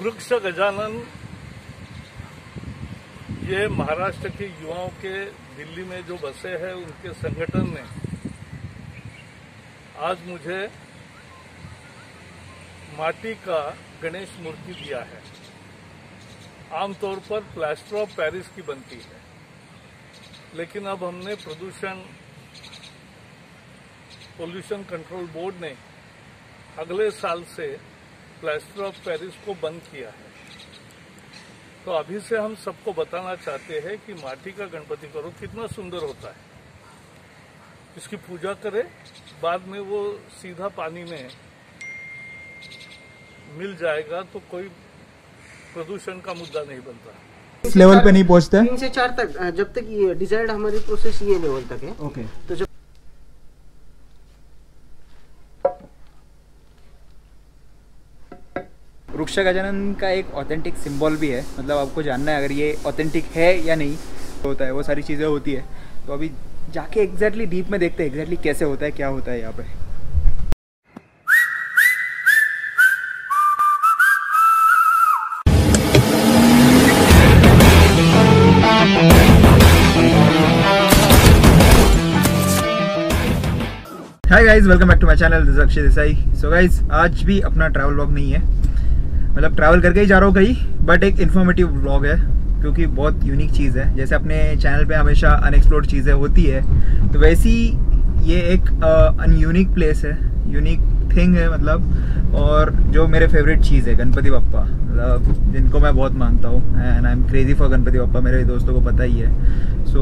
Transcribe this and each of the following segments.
वृक्ष गजानन ये महाराष्ट्र के युवाओं के दिल्ली में जो बसे हैं उनके संगठन ने आज मुझे माटी का गणेश मूर्ति दिया है। आमतौर पर प्लास्टर ऑफ पेरिस की बनती है, लेकिन अब हमने पोल्यूशन कंट्रोल बोर्ड ने अगले साल से प्लास्टर ऑफ पेरिस को बंद किया है। तो अभी से हम सबको बताना चाहते हैं कि माटी का गणपति करो, कितना सुंदर होता है। इसकी पूजा करें, बाद में वो सीधा पानी में मिल जाएगा तो कोई प्रदूषण का मुद्दा नहीं बनता। इस लेवल पे नहीं पहुंचता है 3 से 4 तक, जब तक ये डिजायर्ड हमारी प्रोसेस ये लेवल तक है। ओके। तो जब वृक्ष गजानन का एक ऑथेंटिक सिंबल भी है, मतलब आपको जानना है अगर ये ऑथेंटिक है या नहीं होता है, वो सारी चीज़ें होती है। तो अभी जाके एग्जैक्टली डीप में देखते हैं एग्जैक्टली कैसे होता है, क्या होता है यहाँ पे। Hi guys, welcome back to my channel, this is Akshay Desai. So guys, आज भी अपना ट्रैवल व्लॉग नहीं है, मतलब ट्रैवल करके ही जा रहा हूँ कहीं, बट एक इन्फॉर्मेटिव व्लॉग है क्योंकि बहुत यूनिक चीज़ है। जैसे अपने चैनल पे हमेशा अनएक्सप्लोर्ड चीज़ें होती है, तो वैसी ये एक यूनिक प्लेस है, यूनिक थिंग है मतलब। और जो मेरे फेवरेट चीज़ है गणपति बप्पा, मतलब जिनको मैं बहुत मानता हूँ, and I am crazy for Ganpati Bappa, मेरे दोस्तों को पता ही है। सो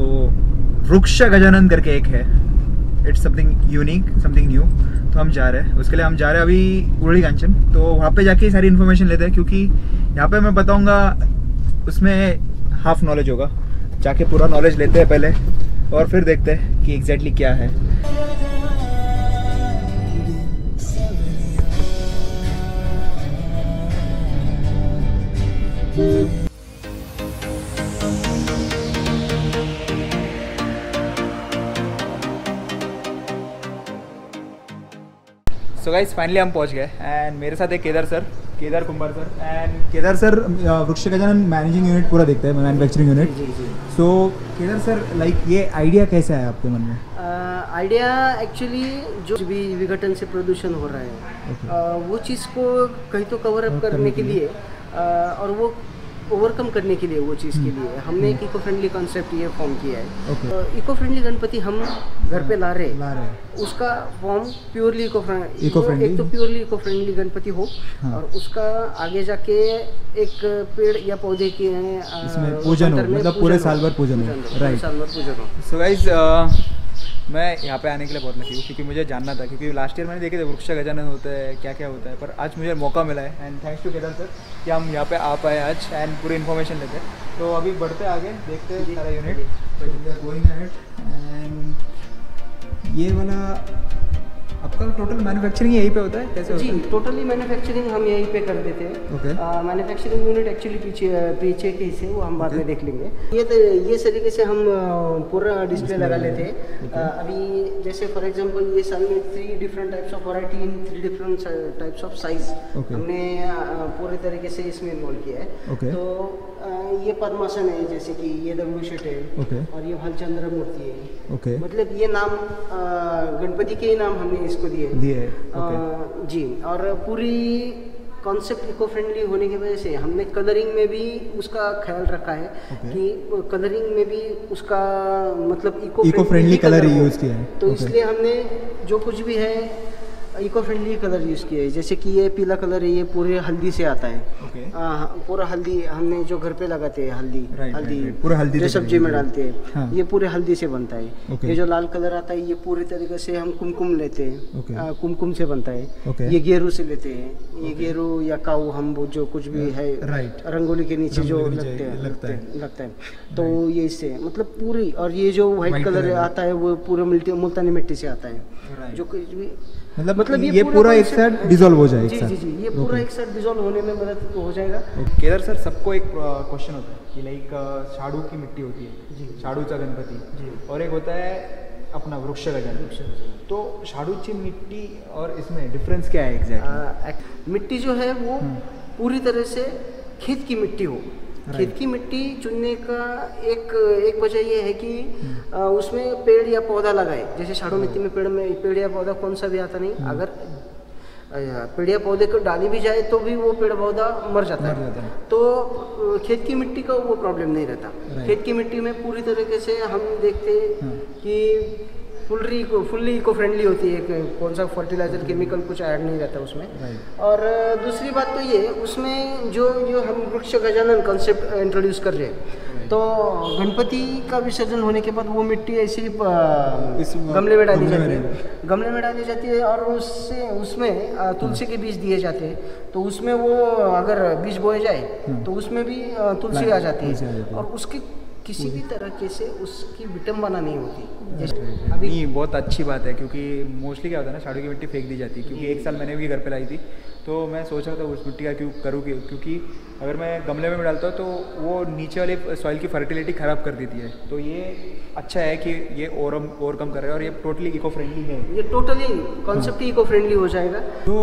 वृक्ष गजानन करके एक है, it's something unique, something new. तो हम जा रहे हैं, उसके लिए हम जा रहे हैं अभी उरली कांचन। तो वहाँ पे जाके सारी इन्फॉर्मेशन लेते हैं, क्योंकि यहाँ पे मैं बताऊँगा उसमें हाफ नॉलेज होगा। जाके पूरा नॉलेज लेते हैं पहले और फिर देखते हैं कि एग्जैक्टली क्या है। सो गाइस, फाइनली हम पहुंच गए एंड मेरे साथ है केदार कुंभार सर। एंड केदार सर वृक्ष गजानन मैनेजिंग यूनिट पूरा देखते हैं, मैन्युफैक्चरिंग यूनिट। सो केदार सर, लाइक ये आइडिया कैसे आया आपके मन में? आइडिया एक्चुअली जो भी विघटन से प्रदूषण हो रहा है, वो चीज़ को कहीं तो कवर अप करने के लिए और वो ओवरकम करने के लिए, वो चीज़ के लिए हमने एक इको फ्रेंडली कॉन्सेप्ट ये फॉर्म किया है। इको फ्रेंडली गणपति हम घर पे ला रहे हैं, उसका फॉर्म प्योरली इको फ्रेंडली, एक तो प्योरली इको फ्रेंडली गणपति हो, और उसका आगे जाके एक पेड़ या पौधे के पूजन हो, मतलब पूरे साल भर पूजन हो। राइट, साल भर पूजन हो। सो गाइस, मैं यहाँ पे आने के लिए बहुत लकी हूँ क्योंकि मुझे जानना था, क्योंकि लास्ट ईयर मैंने देखे थे वृक्ष गजानन होता है, क्या क्या होता है, पर आज मुझे मौका मिला है। And thanks to Kedar sir कि हम यहाँ पे आ पाए आज एंड पूरी इन्फॉर्मेशन लेते हैं। तो अभी बढ़ते आगे, देखते हैं सारा यूनिट। एंड ये वाला आपका टोटल मैन्युफैक्चरिंग यहीं पे होता है, कैसे होता है? जी, टोटली मैन्युफैक्चरिंग हम यहीं पे कर देते हैं। ओके। मैन्युफैक्चरिंग यूनिट एक्चुअली पीछे के हिस्से वो हम बाद में देख लेंगे। ये तो ये तरीके से हम पूरा डिस्प्ले लगा लेते हैं। अभी जैसे फॉर एग्जांपल ये साल में 3 different types of variety in 3 different types of size हमने पूरे तरीके से इसमें इन्वॉल्व किया है। तो ये पद्मासन है, जैसे कि ये दगड़ू शेट है, और ये भालचंद्र मूर्ति है। मतलब ये नाम गणपति के ही नाम हमने इसको दिए जी। और पूरी कॉन्सेप्ट इको फ्रेंडली होने की वजह से हमने कलरिंग में भी उसका ख्याल रखा है कि कलरिंग में भी उसका मतलब इको फ्रेंडली कलर यूज किया है। तो इसलिए हमने जो कुछ भी है इको फ्रेंडली कलर यूज़ किया है। जैसे कि ये पीला कलर है, ये पूरे हल्दी से आता है। पूरा हल्दी हमने जो घर पे लगाते हैं, हल्दी पूरा हल्दी जो सब्जी में डालते हैं, ये पूरे हल्दी से बनता है। ये जो लाल कलर आता है, ये पूरी तरीके से हम कुमकुम लेते हैं, कुमकुम से बनता है। ये गेरू से लेते हैं, ये गेरू या काऊ हम जो कुछ भी है रंगोली के नीचे जो लगता है, तो ये इससे मतलब पूरी। और ये जो व्हाइट कलर आता है वो पूरे मुल्तानी मिट्टी से आता है, जो कुछ भी मतलब ये पूरा एक साथ डिसॉल्व हो जाएगा। जी, ये पूरा एक साथ डिसॉल्व होने में मदद हो जाएगा। केदार सर, सबको एक क्वेश्चन होता है कि लाइक झाड़ू की मिट्टी होती है, झाड़ूचा गणपति, और एक होता है अपना वृक्ष गजानन। तो झाड़ूची मिट्टी और इसमें डिफरेंस क्या है एग्जैक्टली? मिट्टी जो है वो पूरी तरह से खेत की मिट्टी हो। खेत की मिट्टी चुनने का एक वजह ये है कि उसमें पेड़ या पौधा लगाए। जैसे शाडू मिट्टी में पेड़ या पौधा कौन सा भी आता नहीं, अगर पेड़ या पौधे को डाली भी जाए तो भी वो पेड़ पौधा मर जाता है। तो खेत की मिट्टी का वो प्रॉब्लम नहीं रहता। खेत की मिट्टी में पूरी तरीके से हम देखते हैं कि फुल्ली इको फ्रेंडली होती है, कौन सा फर्टिलाइजर केमिकल कुछ ऐड नहीं रहता उसमें। और दूसरी बात तो ये उसमें जो हम वृक्ष गजानन कॉन्सेप्ट इंट्रोड्यूस कर रहे हैं, तो गणपति का विसर्जन होने के बाद वो मिट्टी ऐसी गमले में डाली जाती है और उसमें तुलसी के बीज दिए जाते हैं। तो उसमें वो अगर बीज बोए जाए तो उसमें भी तुलसी आ जाती है और उसकी किसी भी तरीके से उसकी विटंबना नहीं होती। अभी नहीं, बहुत अच्छी बात है, क्योंकि मोस्टली क्या होता है ना, शाडू की मिट्टी फेंक दी जाती है। क्योंकि एक साल मैंने भी घर पे लाई थी, तो मैं सोच रहा था उस मिट्टी का क्यों करूँ, क्योंकि अगर मैं गमले में डालता हूँ तो वो नीचे वाले सॉइल की फर्टिलिटी ख़राब कर देती है। तो ये अच्छा है कि ये ओवरकम कर रहे हैं और ये टोटली इको फ्रेंडली है। ये टोटली कॉन्सेप्ट ही इको फ्रेंडली हो जाएगा। तो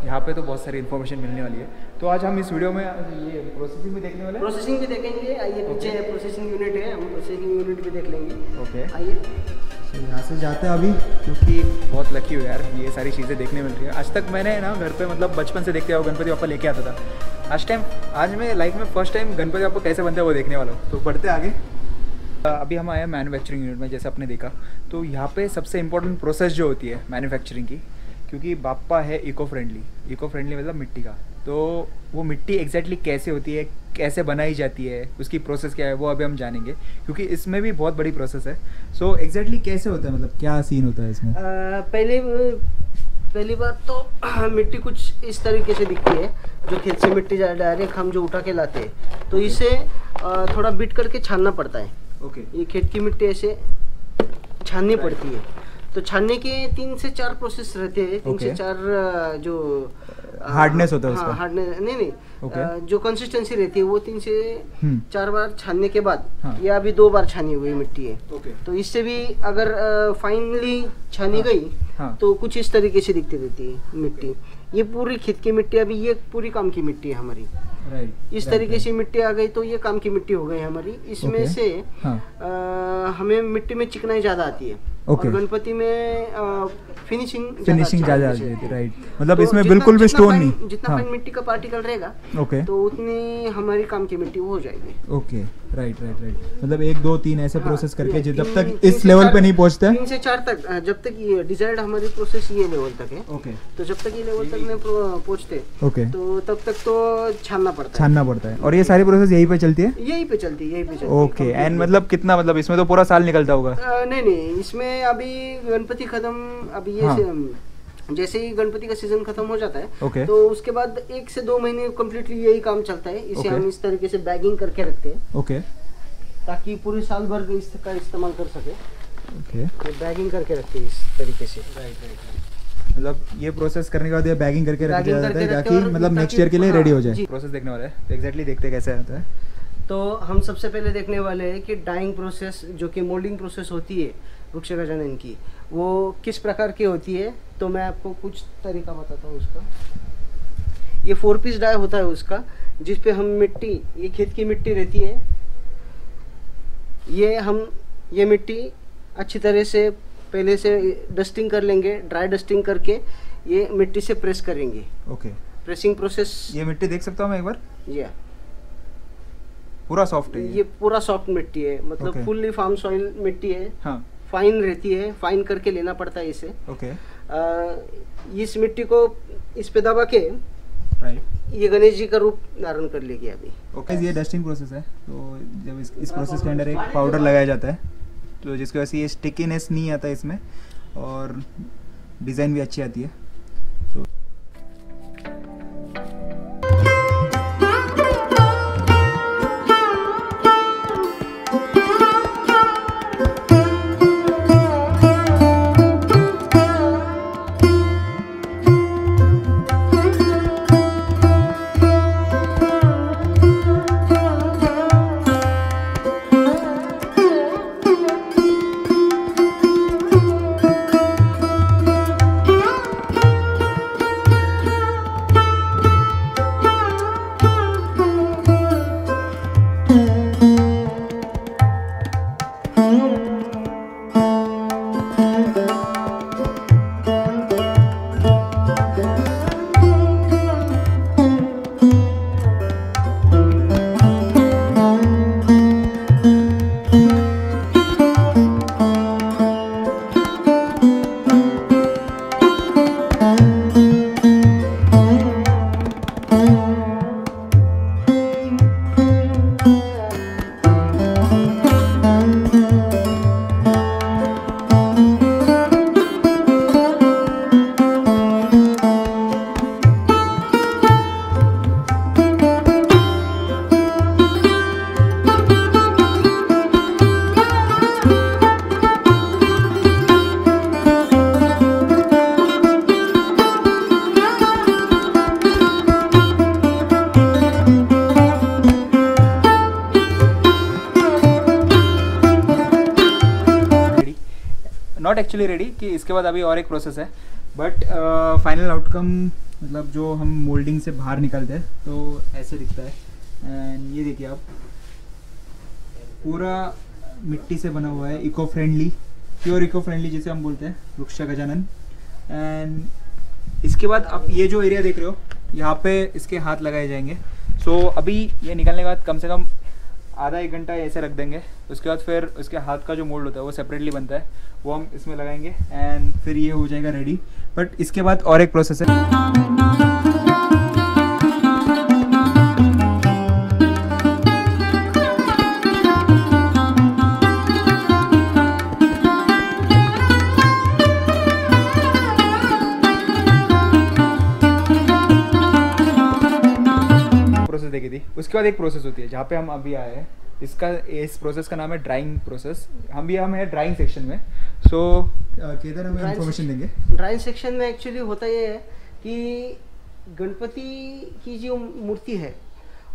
यहाँ पे तो बहुत सारी इन्फॉर्मेशन मिलने वाली है। तो आज हम इस वीडियो में ये प्रोसेसिंग भी देखने वाले हैं। प्रोसेसिंग भी देखेंगे, आइए पीछे प्रोसेसिंग यूनिट है, हम प्रोसेसिंग यूनिट भी देख लेंगे। ओके, आइए यहाँ से जाते हैं अभी, क्योंकि बहुत लकी हो यार, ये सारी चीज़ें देखने मिल रही है। आज तक मैंने ना घर पे मतलब बचपन से देखते हुए गणपति बाप्पा लेके आता था। आज मैं लाइफ में फर्स्ट टाइम गणपति बाप्पा कैसे बनते हैं वो देखने वाला हूँ। तो बढ़ते आगे। अभी हम आए हैं मैन्युफैक्चरिंग यूनिट में। जैसे आपने देखा तो यहाँ पे सबसे इम्पोर्टेंट प्रोसेस जो होती है मैन्युफैक्चरिंग की, क्योंकि बाप्पा है इको फ्रेंडली मतलब मिट्टी का, तो वो मिट्टी एग्जैक्टली कैसे होती है, कैसे बनाई जाती है, उसकी प्रोसेस क्या है, वो अभी हम जानेंगे, क्योंकि इसमें भी बहुत बड़ी प्रोसेस है। सो एग्जैक्टली कैसे होता है, मतलब क्या सीन होता है इसमें? पहली बार तो मिट्टी कुछ इस तरीके से दिखती है। जो खेत से मिट्टी डायरेक्ट हम जो उठा के लाते हैं, तो इसे थोड़ा बीट करके छानना पड़ता है। ओके, ये खेत की मिट्टी ऐसे छाननी पड़ती है। तो छानने के 3 से 4 प्रोसेस रहते हैं। 3 से 4 जो हार्डनेस होता है उसका। हार्डनेस नहीं Okay. जो कंसिस्टेंसी रहती है वो 3 से 4 बार छानने के बाद, हाँ। या अभी 2 बार छानी हुई मिट्टी है। ओके, तो इससे भी अगर फाइनली छानी गई हाँ। तो कुछ इस तरीके से दिखती रहती है मिट्टी। ये पूरी खेत की मिट्टी, अभी ये पूरी काम की मिट्टी है हमारी। इस तरीके से मिट्टी आ गई तो ये काम की मिट्टी हो गई हमारी। इसमें Okay. से हाँ। हमें मिट्टी में चिकनाई ज़्यादा आती है। Okay. और गणपति में फिनिशिंग ज़्यादा आती है, राइट। मतलब तो इसमें जितना- बिल्कुल भी जितना स्टोन फाइन- नहीं। जितना फाइन मिट्टी का पार्टिकल रहेगा, ओके तो उतनी हमारी काम की मिट्टी वो हो जाएगी। Okay, right. मतलब 1 2 3 ऐसे प्रोसेस करके नहीं, जब तीन- तक तीन इस से लेवल चार- पे नहीं पहुंचता है। 3 से 4 तक, जब तक ये डिजायर्ड हमारी प्रोसेस ये लेवल तक है। ओके तो जब तक ये लेवल तक नहीं पहुंचते, ओके, तो तब तक तो छानना पड़ता है। और ये सारी प्रोसेस यही पे चलती है। यही पे चलती है। ओके, एंड मतलब कितना, मतलब इसमें तो पूरा साल निकलता होगा। नहीं, इसमें अभी गणपति खत्म, अभी ये हाँ। जैसे ही गणपति का सीजन खत्म हो जाता है, ओके। तो उसके बाद 1 से 2 महीने कम्प्लीटली यही काम चलता है। इसे ओके। हम इस तरीके से बैगिंग करके रखते हैं, ओके ताकि पूरे साल भर इसका इस्तेमाल कर सके। ओके, बैगिंग करके रखते हैं इस तरीके से। मतलब ये प्रोसेस करने के बाद ये बैगिंग करके रख दिया बैगिंग जाता है करके रखते ताकि हैं और मतलब ताकि- नेक्स्ट ईयर के लिए हाँ, रेडी हो जाए। जी। प्रोसेस देखने वाला है, तो एग्जैक्टली देखते कैसे आता है। तो हम सबसे पहले देखने वाले हैं कि डाइंग प्रोसेस, जो कि मोल्डिंग प्रोसेस होती है वृक्ष गजानन की, वो किस प्रकार की होती है। तो मैं आपको कुछ तरीका बताता हूँ उसका। ये 4 पीस डाई होता है उसका, जिस पे हम मिट्टी, ये खेत की मिट्टी रहती है, ये मिट्टी अच्छी तरह से पहले से डस्टिंग कर लेंगे। ड्राई डस्टिंग करके ये मिट्टी से प्रेस करेंगे। Okay, pressing process. ये मिट्टी देख सकता हूँ मैं एक बार, ये पूरा सॉफ्ट है ये पूरा सॉफ्ट मिट्टी है, मतलब Okay. फुल्ली फार्म सॉइल मिट्टी है। हाँ, फाइन रहती है, फाइन करके लेना पड़ता है इसे। ओके, इस मिट्टी को इस पे दबा के राइट, ये गणेश जी का रूप धारण कर लेगी अभी। ओके। ये डस्टिंग प्रोसेस है। तो जब इस प्रोसेस के अंदर एक पाउडर लगाया जाता है, तो जिसकी वजह से ये स्टिकीनेस नहीं आता इसमें और डिज़ाइन भी अच्छी आती है। नॉट एक्चुअली रेडी, कि इसके बाद अभी और एक प्रोसेस है, बट फाइनल आउटकम मतलब जो हम मोल्डिंग से बाहर निकलते हैं तो ऐसे दिखता है। एंड ये देखिए आप, पूरा मिट्टी से बना हुआ है, eco friendly, pure eco friendly जिसे हम बोलते हैं, वृक्ष गजानन। एंड इसके बाद आप ये जो एरिया देख रहे हो, यहाँ पे इसके हाथ लगाए जाएंगे। सो अभी ये निकलने के बाद कम से कम आधा 1 घंटा ऐसे रख देंगे। उसके बाद फिर उसके हाथ का जो मोल्ड होता है वो सेपरेटली बनता है, वो हम इसमें लगाएंगे एंड फिर ये हो जाएगा रेडी। बट इसके बाद और एक प्रोसेस है। देखी थी, उसके बाद एक प्रोसेस होती है जहाँ पे हम अभी आए हैं, इस प्रोसेस का नाम है ड्राइंग प्रोसेस। हम हैं ड्राइंग सेक्शन में। सो केदार हमें इन्फॉर्मेशन देंगे। ड्राइंग सेक्शन में एक्चुअली होता ये है कि गणपति की जो मूर्ति है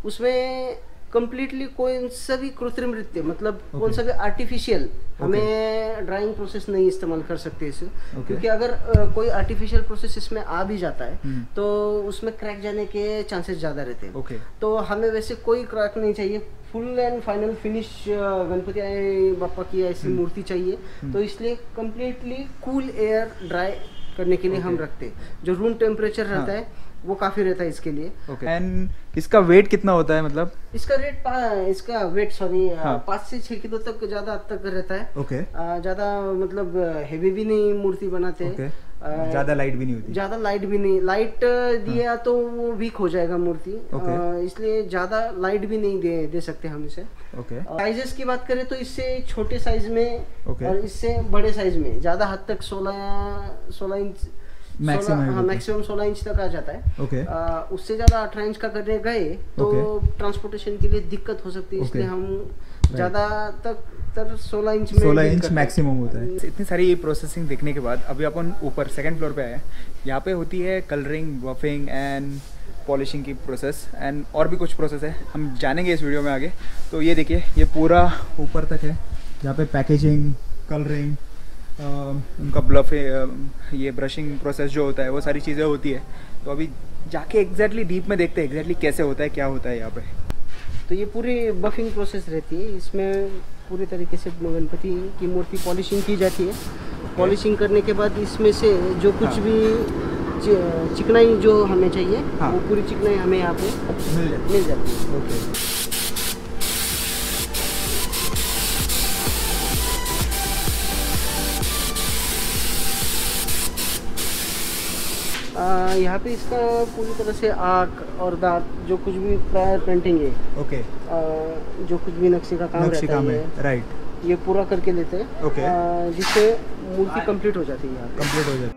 उसमें कंप्लीटली कोई सा भी कृत्रिम नृत्य, मतलब कौन सा भी आर्टिफिशियल हमें ड्राइंग प्रोसेस नहीं इस्तेमाल कर सकते इसे, क्योंकि अगर कोई आर्टिफिशियल प्रोसेस इसमें आ भी जाता है तो उसमें क्रैक जाने के चांसेस ज़्यादा रहते हैं। तो हमें वैसे कोई क्रैक नहीं चाहिए, full and final finish Ganpati Bappa की ऐसी मूर्ति चाहिए। तो इसलिए कम्प्लीटली कूल एयर ड्राई करने के लिए हम रखते हैं। जो रूम टेम्परेचर रहता है वो काफी रहता है इसके लिए। एंड इसका वेट कितना होता है? मतलब इसका वेट 5 से 6 किलो तक ज्यादा तक रहता है। ज्यादा मतलब हेवी भी नहीं मूर्ति बनाते हैं, ज्यादा लाइट भी नहीं होती। ज्यादा लाइट भी नहीं, लाइट दिया तो वो वीक हो जाएगा मूर्ति, इसलिए ज्यादा लाइट भी नहीं दे सकते हम इसे। साइजेस की बात करें तो इससे छोटे साइज में और इससे बड़े साइज में ज्यादा हद तक 16 इंच मैक्सिमम 16 इंच तक आ जाता है। उससे ज्यादा 18 इंच का करने गए तो ट्रांसपोर्टेशन के लिए दिक्कत हो सकती है, इसलिए हम ज्यादा तक 16 इंच मैक्सिमम होता है। इतनी सारी प्रोसेसिंग देखने के बाद अभी अपन ऊपर 2nd फ्लोर पे आए। यहाँ पे होती है कलरिंग, बफिंग एंड पॉलिशिंग की प्रोसेस एंड और भी कुछ प्रोसेस है, हम जानेंगे इस वीडियो में आगे। तो ये देखिए, ये पूरा ऊपर तक है, यहाँ पे पैकेजिंग, कलरिंग, उनका ब्लफ, ये ब्रशिंग प्रोसेस जो होता है वो सारी चीज़ें होती है। तो अभी जाके एग्जैक्टली डीप में देखते हैं एग्जैक्टली कैसे होता है, क्या होता है यहाँ पे। तो ये पूरी बफिंग प्रोसेस रहती है, इसमें पूरी तरीके से गणपति की मूर्ति पॉलिशिंग की जाती है। पॉलिशिंग करने के बाद इसमें से जो कुछ भी चिकनाई जो हमें चाहिए वो पूरी चिकनाई हमें यहाँ पे मिल जाती है। यहाँ पे इसका पूरी तरह से आँख और दांत, जो कुछ भी प्रायर पेंटिंग है, जो कुछ भी नक्शे का काम रहता है, राइट, ये पूरा करके लेते हैं, जिससे मूर्ति कंप्लीट हो जाती है। कंप्लीट हो जाती है।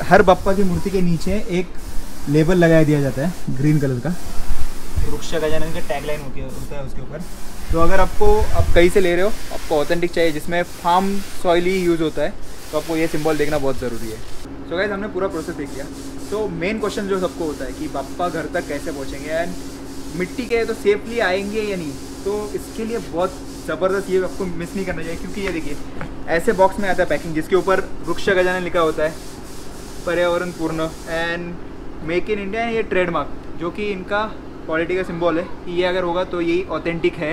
हर बप्पा की मूर्ति के नीचे एक लेबल लगाया दिया जाता है ग्रीन कलर का, वृक्ष गजानन की टैगलाइन होता है उसके ऊपर। तो अगर आप कहीं से ले रहे हो, आपको ऑथेंटिक चाहिए जिसमें फार्म सॉइल ही यूज़ होता है, तो आपको ये सिंबल देखना बहुत ज़रूरी है। सो गाइस, हमने पूरा प्रोसेस देख लिया। तो मेन क्वेश्चन जो सबको होता है कि बप्पा घर तक कैसे पहुँचेंगे एंड मिट्टी के तो सेफली आएंगे या नहीं। तो इसके लिए बहुत ज़बरदस्त, ये आपको मिस नहीं करना चाहिए, क्योंकि ये देखिए ऐसे बॉक्स में आता है पैकिंग, जिसके ऊपर वृक्ष गजानन लिखा होता है, पर्यावरण पूर्ण एंड मेक इन इंडिया, ये ट्रेडमार्क, जो कि इनका क्वालिटी का सिंबल है कि ये अगर होगा तो यही ऑथेंटिक है।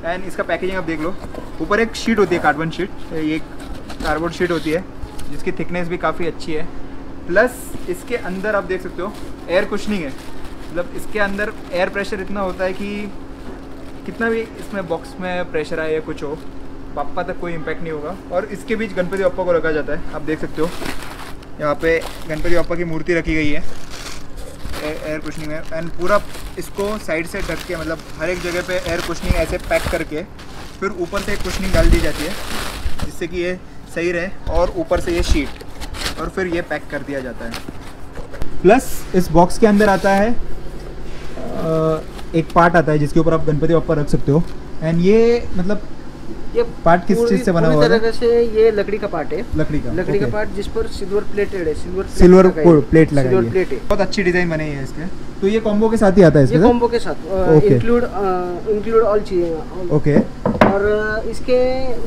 एंड इसका पैकेजिंग आप देख लो, ऊपर एक शीट होती है, कार्बन शीट, ये कार्डबोर्ड शीट होती है जिसकी थिकनेस भी काफ़ी अच्छी है। प्लस इसके अंदर आप देख सकते हो एयर कुशनिंग है, मतलब इसके अंदर एयर प्रेशर इतना होता है कि कितना भी इसमें बॉक्स में प्रेशर आए या कुछ हो, बप्पा तक कोई इम्पैक्ट नहीं होगा। और इसके बीच गणपति बप्पा को रखा जाता है, आप देख सकते हो यहाँ पे गणपति बप्पा की मूर्ति रखी गई है एयर कुशनिंग में। एंड पूरा इसको साइड से ढक के, मतलब हर एक जगह पे एयर कुशनिंग ऐसे पैक करके फिर ऊपर से एक कुशनिंग डाल दी जाती है, जिससे कि ये सही रहे, और ऊपर से ये शीट, और फिर ये पैक कर दिया जाता है। प्लस इस बॉक्स के अंदर आता है एक पार्ट आता है जिसके ऊपर आप गणपति बप्पा रख सकते हो। एंड ये मतलब ये पार्ट किस चीज से बना हुआ है? तरह से ये लकड़ी का पार्ट है, लकड़ी का okay. पार्ट जिस पर सिल्वर प्लेटेड है, सिल्वर प्लेट लगाई है। प्लेट है, बहुत अच्छी डिजाइन बनी है इसके। तो ये कॉम्बो के साथ ही आता है इसके? ये कॉम्बो के साथ इंक्लूड ऑल चीजें। ओके। और इसके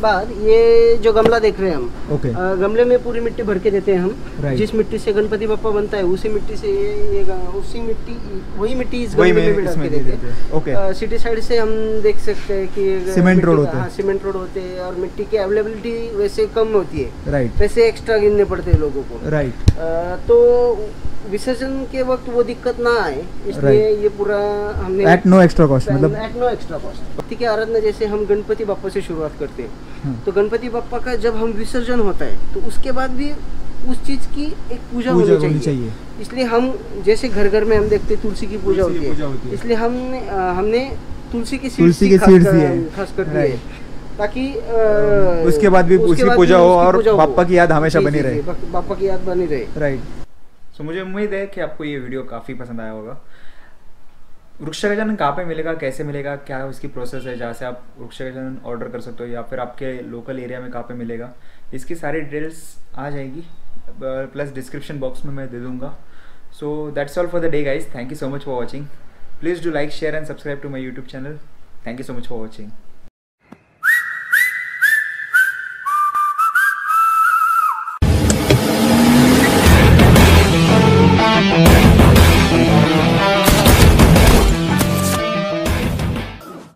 बाद ये जो गमला देख रहे हैं हम, ओके, गमले में पूरी मिट्टी भर के देते हैं हम। Right. जिस मिट्टी से गणपति बप्पा बनता है उसी मिट्टी से वही मिट्टी इस गमले में डाल के देते हैं। ओके। सिटी साइड से हम देख सकते हैं कि सीमेंट रोड होते हैं। सीमेंट रोड होते हैं और मिट्टी की अवेलेबिलिटी वैसे कम होती है। राइट। वैसे एक्स्ट्रा गिनने पड़ते हैं लोगों को। राइट। तो विसर्जन के वक्त वो दिक्कत ना आए, इसलिए ये पूरा हमने एट नो एक्स्ट्रा कॉस्ट, मतलब एट नो एक्स्ट्रा कॉस्ट। भक्ति की आराधना जैसे हम गणपति बप्पा से शुरुआत करते हैं, तो गणपति बप्पा का जब हम विसर्जन होता है तो उसके बाद भी उस चीज की एक पूजा होनी चाहिए। इसलिए हम जैसे घर घर में हम देखते हैं तुलसी की पूजा होती है, इसलिए हमने तुलसी की सीड्स खास कर दी है, ताकि उसके बाद भी उसकी पूजा हो और बाप्पा की याद हमेशा बनी रहे। बाप्पा की याद बनी रहे। राइट। सो मुझे उम्मीद है कि आपको ये वीडियो काफ़ी पसंद आया होगा। वृक्षगजन कहाँ पे मिलेगा, कैसे मिलेगा, क्या उसकी प्रोसेस है जहाँ से आप वृक्षगजन ऑर्डर कर सकते हो, या फिर आपके लोकल एरिया में कहाँ पे मिलेगा, इसकी सारी डिटेल्स आ जाएगी, प्लस डिस्क्रिप्शन बॉक्स में मैं दे दूँगा। So that's all for the day guys. Thank you so much for watching. Please do like, share and subscribe to my YouTube channel. Thank you so much for watching.